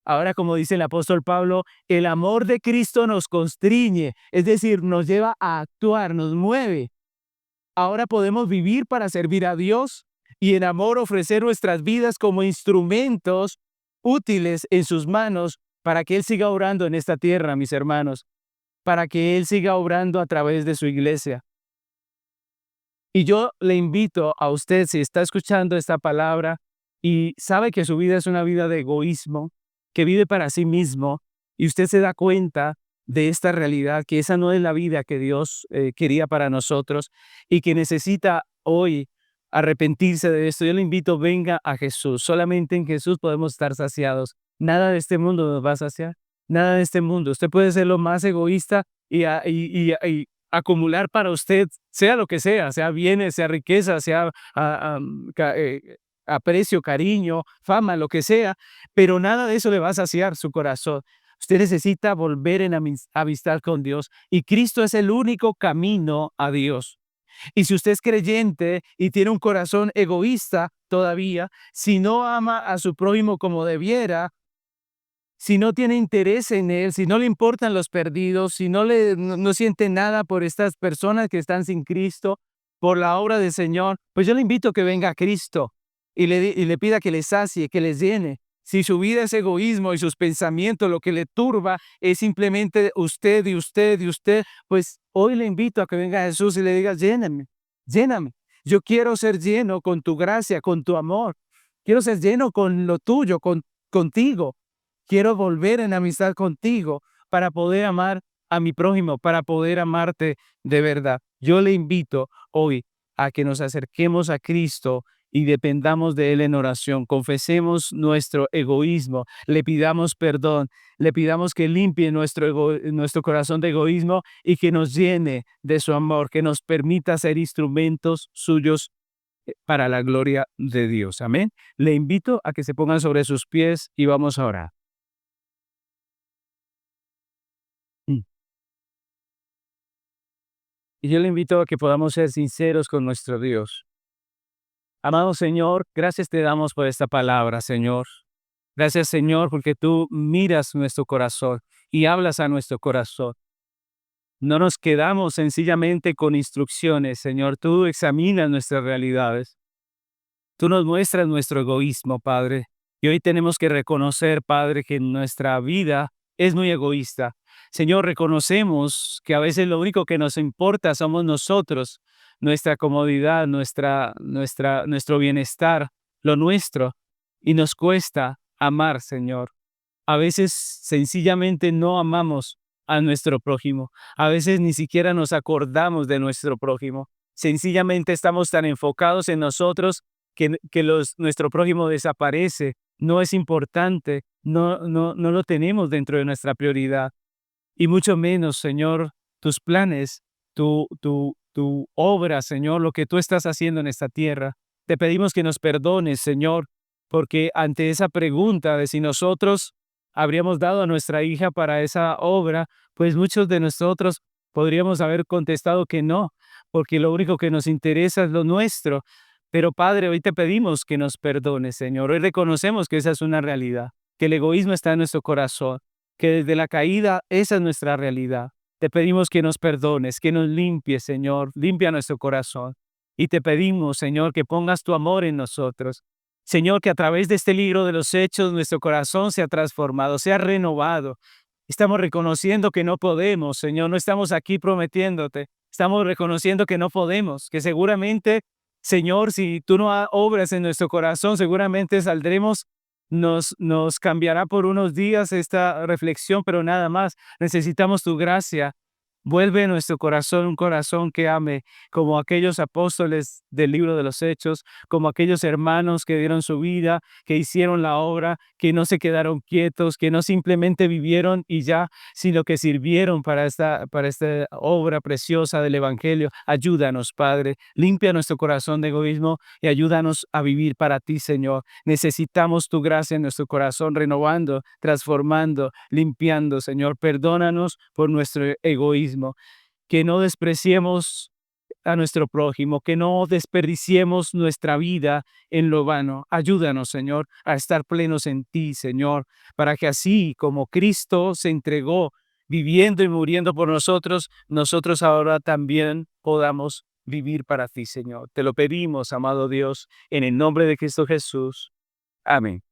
Ahora, como dice el apóstol Pablo, el amor de Cristo nos constriñe. Es decir, nos lleva a actuar, nos mueve. Ahora podemos vivir para servir a Dios y en amor ofrecer nuestras vidas como instrumentos útiles en sus manos para que Él siga obrando en esta tierra, mis hermanos, para que Él siga obrando a través de su iglesia. Y yo le invito a usted, si está escuchando esta palabra y sabe que su vida es una vida de egoísmo, que vive para sí mismo, y usted se da cuenta de esta realidad, que esa no es la vida que Dios quería para nosotros y que necesita hoy arrepentirse de esto. Yo le invito, venga a Jesús. Solamente en Jesús podemos estar saciados. Nada de este mundo nos va a saciar. Nada de este mundo. Usted puede ser lo más egoísta y acumular para usted, sea lo que sea bienes, sea riqueza, sea aprecio, cariño, fama, lo que sea, pero nada de eso le va a saciar su corazón. Usted necesita volver en amistad con Dios, y Cristo es el único camino a Dios. Y si usted es creyente y tiene un corazón egoísta todavía, si no ama a su prójimo como debiera, si no tiene interés en él, si no le importan los perdidos, si no siente nada por estas personas que están sin Cristo, por la obra del Señor, pues yo le invito a que venga a Cristo y le pida que le sacie, que les llene. Si su vida es egoísmo y sus pensamientos, lo que le turba es simplemente usted y usted y usted, pues hoy le invito a que venga a Jesús y le diga, lléname, lléname. Yo quiero ser lleno con tu gracia, con tu amor. Quiero ser lleno con lo tuyo, contigo. Quiero volver en amistad contigo para poder amar a mi prójimo, para poder amarte de verdad. Yo le invito hoy a que nos acerquemos a Cristo y dependamos de Él en oración. Confesemos nuestro egoísmo, le pidamos perdón, le pidamos que limpie nuestro corazón de egoísmo y que nos llene de su amor, que nos permita ser instrumentos suyos para la gloria de Dios. Amén. Le invito a que se pongan sobre sus pies y vamos a orar. Mm. Y yo le invito a que podamos ser sinceros con nuestro Dios. Amado Señor, gracias te damos por esta palabra, Señor. Gracias, Señor, porque tú miras nuestro corazón y hablas a nuestro corazón. No nos quedamos sencillamente con instrucciones, Señor. Tú examinas nuestras realidades. Tú nos muestras nuestro egoísmo, Padre. Y hoy tenemos que reconocer, Padre, que nuestra vida es muy egoísta. Señor, reconocemos que a veces lo único que nos importa somos nosotros, nuestra comodidad, nuestro bienestar, lo nuestro. Y nos cuesta amar, Señor. A veces sencillamente no amamos a nuestro prójimo. A veces ni siquiera nos acordamos de nuestro prójimo. Sencillamente estamos tan enfocados en nosotros que nuestro prójimo desaparece. No es importante, no lo tenemos dentro de nuestra prioridad. Y mucho menos, Señor, tus planes, tu obra, Señor, lo que tú estás haciendo en esta tierra. Te pedimos que nos perdones, Señor, porque ante esa pregunta de si nosotros habríamos dado a nuestra hija para esa obra, pues muchos de nosotros podríamos haber contestado que no, porque lo único que nos interesa es lo nuestro. Pero Padre, hoy te pedimos que nos perdones, Señor. Hoy reconocemos que esa es una realidad, que el egoísmo está en nuestro corazón, que desde la caída esa es nuestra realidad. Te pedimos que nos perdones, que nos limpies, Señor. Limpia nuestro corazón. Y te pedimos, Señor, que pongas tu amor en nosotros. Señor, que a través de este libro de los Hechos nuestro corazón sea transformado, sea renovado. Estamos reconociendo que no podemos, Señor, no estamos aquí prometiéndote. Estamos reconociendo que no podemos, que seguramente, Señor, si tú no obras en nuestro corazón, seguramente saldremos, nos cambiará por unos días esta reflexión, pero nada más. Necesitamos tu gracia. Vuelve en nuestro corazón un corazón que ame, como aquellos apóstoles del libro de los Hechos, como aquellos hermanos que dieron su vida, que hicieron la obra, que no se quedaron quietos, que no simplemente vivieron y ya, sino que sirvieron para esta obra preciosa del Evangelio. Ayúdanos, Padre, limpia nuestro corazón de egoísmo y ayúdanos a vivir para ti, Señor. Necesitamos tu gracia en nuestro corazón, renovando, transformando, limpiando, Señor. Perdónanos por nuestro egoísmo, que no despreciemos a nuestro prójimo, que no desperdiciemos nuestra vida en lo vano. Ayúdanos, Señor, a estar plenos en ti, Señor, para que así como Cristo se entregó viviendo y muriendo por nosotros, nosotros ahora también podamos vivir para ti, Señor. Te lo pedimos, amado Dios, en el nombre de Cristo Jesús. Amén.